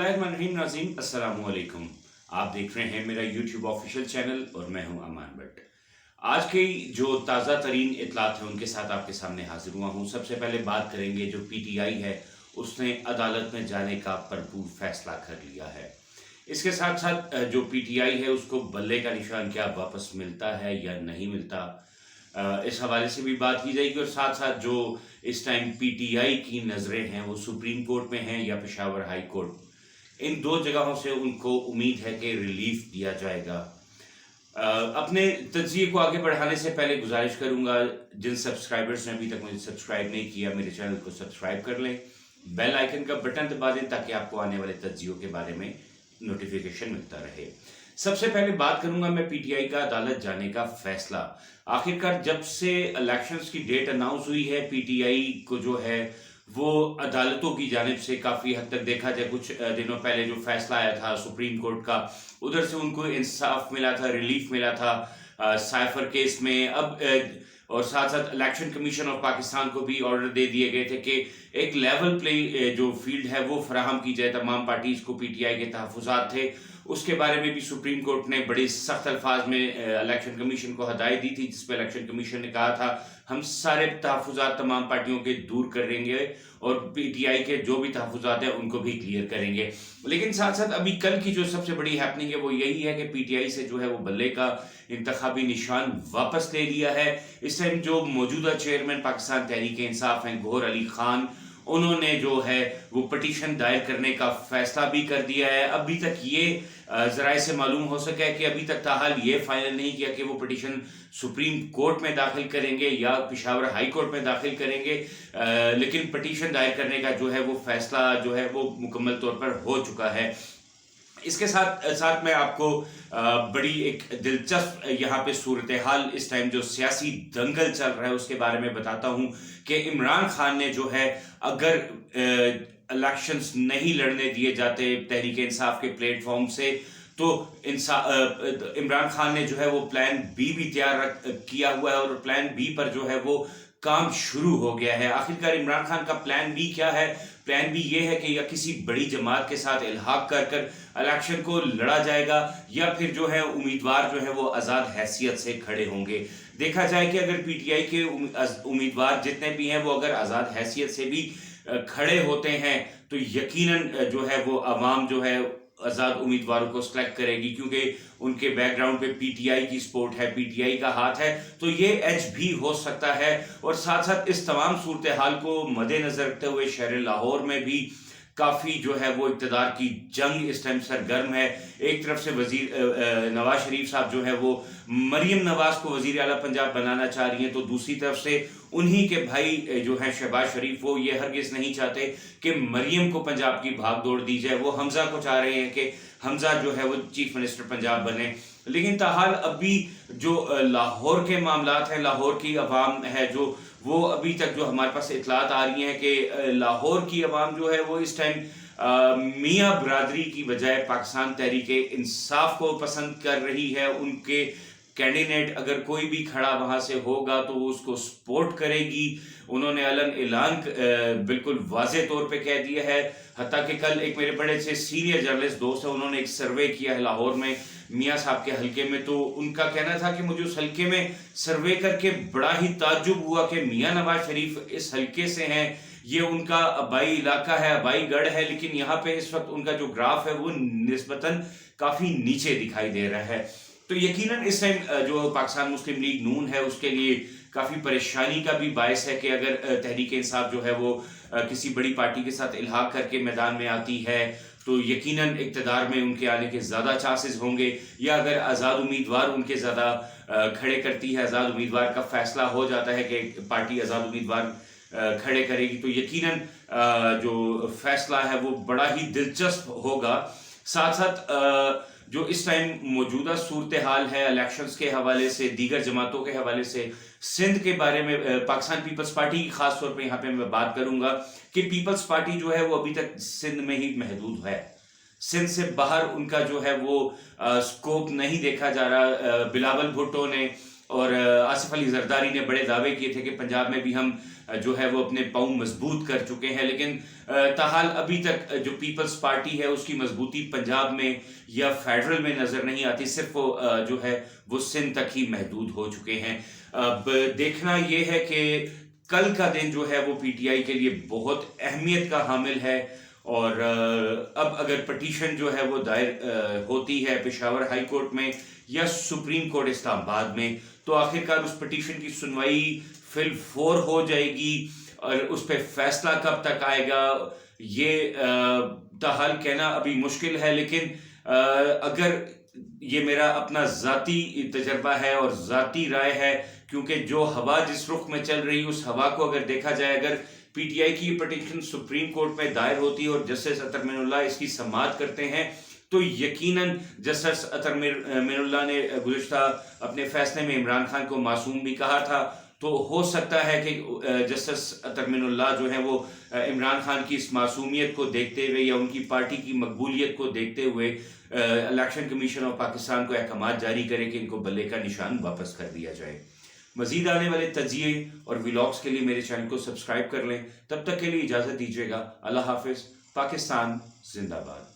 बिस्मिल्लाहिर्रहमानिर्रहीम नाज़रीन अस्सलाम वालेकुम। आप देख रहे हैं मेरा यूट्यूब ऑफिशियल चैनल और मैं हूं अमान भट्ट। आज की जो ताज़ा तरीन इतलात हैं उनके साथ आपके सामने हाजिर हुआ हूं। सबसे पहले बात करेंगे जो पीटीआई है उसने अदालत में जाने का भरपूर फैसला कर लिया है। इसके साथ साथ जो पीटीआई है उसको बल्ले का निशान क्या वापस मिलता है या नहीं मिलता, इस हवाले से भी बात की जाएगी। और साथ साथ जो इस टाइम पीटीआई की नज़रें हैं वो सुप्रीम कोर्ट में हैं या पेशावर हाई कोर्ट, इन दो जगहों से उनको उम्मीद है कि रिलीफ दिया जाएगा। अपने तज्ज़िये को आगे बढ़ाने से पहले गुजारिश करूंगा जिन सब्सक्राइबर्स ने अभी तक मुझे सब्सक्राइब नहीं किया मेरे चैनल को सब्सक्राइब कर लें, बेल आइकन का बटन दबा दें ताकि आपको आने वाले तज्ज़ियों के बारे में नोटिफिकेशन मिलता रहे। सबसे पहले बात करूंगा मैं पीटीआई का अदालत जाने का फैसला। आखिरकार जब से इलेक्शंस की डेट अनाउंस हुई है पीटीआई को जो है वो अदालतों की जानिब से काफ़ी हद तक देखा जाए, कुछ दिनों पहले जो फैसला आया था सुप्रीम कोर्ट का, उधर से उनको इंसाफ मिला था, रिलीफ मिला था साइफर केस में। अब और साथ साथ इलेक्शन कमीशन ऑफ पाकिस्तान को भी ऑर्डर दे दिए गए थे कि एक लेवल प्ले जो फील्ड है वो फराहम की जाए तमाम पार्टीज को। पीटीआई के तहफ़्फ़ुज़ात थे, उसके बारे में भी सुप्रीम कोर्ट ने बड़ी सख्त अल्फाज में इलेक्शन कमीशन को हदायत दी थी, जिस पर इलेक्शन कमीशन ने कहा था हम सारे तहफ़्फ़ुज़ात तमाम पार्टियों के दूर करेंगे और पीटीआई के जो भी तहफ़्फ़ुज़ात हैं उनको भी क्लियर करेंगे। लेकिन साथ साथ अभी कल की जो सबसे बड़ी हैपनिंग है वो यही है कि पीटीआई से जो है वो बल्ले का इंतखाबी निशान वापस ले लिया है। इस टाइम जो मौजूदा चेयरमैन पाकिस्तान तहरीक इंसाफ हैं गौहर अली खान, उन्होंने जो है वो पटिशन दायर करने का फैसला भी कर दिया है। अभी तक ये ज़राए से मालूम हो सका है कि अभी तक ताहाल ये फाइनल नहीं किया कि वो पटिशन सुप्रीम कोर्ट में दाखिल करेंगे या पेशावर हाई कोर्ट में दाखिल करेंगे, लेकिन पटिशन दायर करने का जो है वो फैसला जो है वो मुकम्मल तौर पर हो चुका है। इसके साथ साथ मैं आपको बड़ी एक दिलचस्प यहाँ पे सूरत हाल इस टाइम जो सियासी दंगल चल रहा है उसके बारे में बताता हूँ कि इमरान खान ने जो है अगर इलेक्शंस नहीं लड़ने दिए जाते तहरीक इंसाफ के प्लेटफॉर्म से तो इमरान खान ने जो है वो प्लान बी भी तैयार किया हुआ है और प्लान बी पर जो है वो काम शुरू हो गया है। आखिरकार इमरान खान का प्लान बी क्या है? प्लान बी ये है कि या किसी बड़ी जमात के साथ इल्हाक कर कर इलेक्शन को लड़ा जाएगा या फिर जो है उम्मीदवार जो है वो आज़ाद हैसियत से खड़े होंगे। देखा जाए कि अगर पीटीआई के उम्मीदवार जितने भी हैं वो अगर आज़ाद हैसियत से भी खड़े होते हैं तो यकीनन जो है वो अवाम जो है आज़ाद उम्मीदवारों को सेलेक्ट करेगी, क्योंकि उनके बैकग्राउंड पे पीटीआई की सपोर्ट है, पीटीआई का हाथ है, तो ये एज भी हो सकता है। और साथ साथ इस तमाम सूरत हाल को मद्देनजर रखते हुए शहर लाहौर में भी काफ़ी जो है वो इक़्तिदार की जंग इस टाइम सरगर्म है। एक तरफ से वजीर नवाज शरीफ साहब जो है वो मरीम नवाज को वजीर आला पंजाब बनाना चाह रही हैं, तो दूसरी तरफ से उन्हीं के भाई जो है शहबाज शरीफ वो ये हरगिज़ नहीं चाहते कि मरीम को पंजाब की भाग दौड़ दी जाए। वो हमजा को चाह रहे हैं कि हमजा जो है वो चीफ मिनिस्टर पंजाब बने। लेकिन ताहाल अभी जो लाहौर के मामलात हैं, लाहौर की अवाम है जो वो अभी तक जो हमारे पास इतलात आ रही हैं कि लाहौर की अवाम जो है वो इस टाइम मियाँ बरादरी की बजाय पाकिस्तान तहरीक इंसाफ को पसंद कर रही है। उनके कैंडिडेट अगर कोई भी खड़ा वहाँ से होगा तो वो उसको सपोर्ट करेगी। उन्होंने ऐलान बिल्कुल वाज़े तौर पे कह दिया है। हत्ता कि कल एक मेरे बड़े से सीनियर जर्नलिस्ट दोस्त है, उन्होंने एक सर्वे किया है लाहौर में मियाँ साहब के हलके में, तो उनका कहना था कि मुझे उस हलके में सर्वे करके बड़ा ही ताज्जुब हुआ कि मियाँ नवाज शरीफ इस हलके से हैं, ये उनका आबाई इलाका है, आबाई गढ़ है, लेकिन यहाँ पे इस वक्त उनका जो ग्राफ है वो निस्बतन काफ़ी नीचे दिखाई दे रहा है। तो यकीनन इस टाइम जो पाकिस्तान मुस्लिम लीग नून है उसके लिए काफ़ी परेशानी का भी बायस है कि अगर तहरीक इंसाफ जो है वो किसी बड़ी पार्टी के साथ इल्हाक करके मैदान में आती है तो यकीनन इक़्तिदार में उनके आने के ज़्यादा चांसेस होंगे, या अगर आज़ाद उम्मीदवार उनके ज़्यादा खड़े करती है, आज़ाद उम्मीदवार का फैसला हो जाता है कि पार्टी आज़ाद उम्मीदवार खड़े करेगी तो यकीनन जो फैसला है वो बड़ा ही दिलचस्प होगा। साथ साथ जो इस टाइम मौजूदा सूरत हाल है इलेक्शंस के हवाले से, दीगर जमातों के हवाले से, सिंध के बारे में पाकिस्तान पीपल्स पार्टी की खास तौर पे यहाँ पे मैं बात करूँगा कि पीपल्स पार्टी जो है वो अभी तक सिंध में ही महदूद है। सिंध से बाहर उनका जो है वो स्कोप नहीं देखा जा रहा। बिलावल भुट्टो ने और आसिफ अली जरदारी ने बड़े दावे किए थे कि पंजाब में भी हम जो है वो अपने पाँव मजबूत कर चुके हैं, लेकिन ताहाल अभी तक जो पीपल्स पार्टी है उसकी मजबूती पंजाब में या फेडरल में नज़र नहीं आती, सिर्फ वो जो है वो सिंध तक ही महदूद हो चुके हैं। अब देखना ये है कि कल का दिन जो है वो पीटीआई के लिए बहुत अहमियत का हामिल है, और अब अगर पटिशन जो है वो दायर होती है पेशावर हाई कोर्ट में या सुप्रीम कोर्ट इस्लामाबाद में, तो आखिरकार उस पटिशन की सुनवाई फिल 4 हो जाएगी, और उस पर फैसला कब तक आएगा ये ताहाल कहना अभी मुश्किल है। लेकिन अगर ये मेरा अपना ज़ाती तजर्बा है और ज़ाती राय है, क्योंकि जो हवा जिस रुख में चल रही उस हवा को अगर देखा जाए, अगर पीटीआई की पटिशन सुप्रीम कोर्ट में दायर होती है और जस्टिस अतर मिनुल्लाह इसकी समाअत करते हैं, तो यकीनन जस्टिस अतर मिनुल्लाह ने गुज़िश्ता अपने फैसले में इमरान खान को मासूम भी कहा था, तो हो सकता है कि जस्टिस अतर मिनुल्लाह जो है वो इमरान खान की इस मासूमियत को देखते हुए या उनकी पार्टी की मकबूलियत को देखते हुए इलेक्शन कमीशन ऑफ पाकिस्तान को अहकामात जारी करे कि इनको बल्ले का निशान वापस कर दिया जाए। मजीद आने वाले तजिए और व्लॉग्स के लिए मेरे चैनल को सब्सक्राइब कर लें। तब तक के लिए इजाज़त दीजिएगा। अल्लाह हाफिज़। पाकिस्तान जिंदाबाद।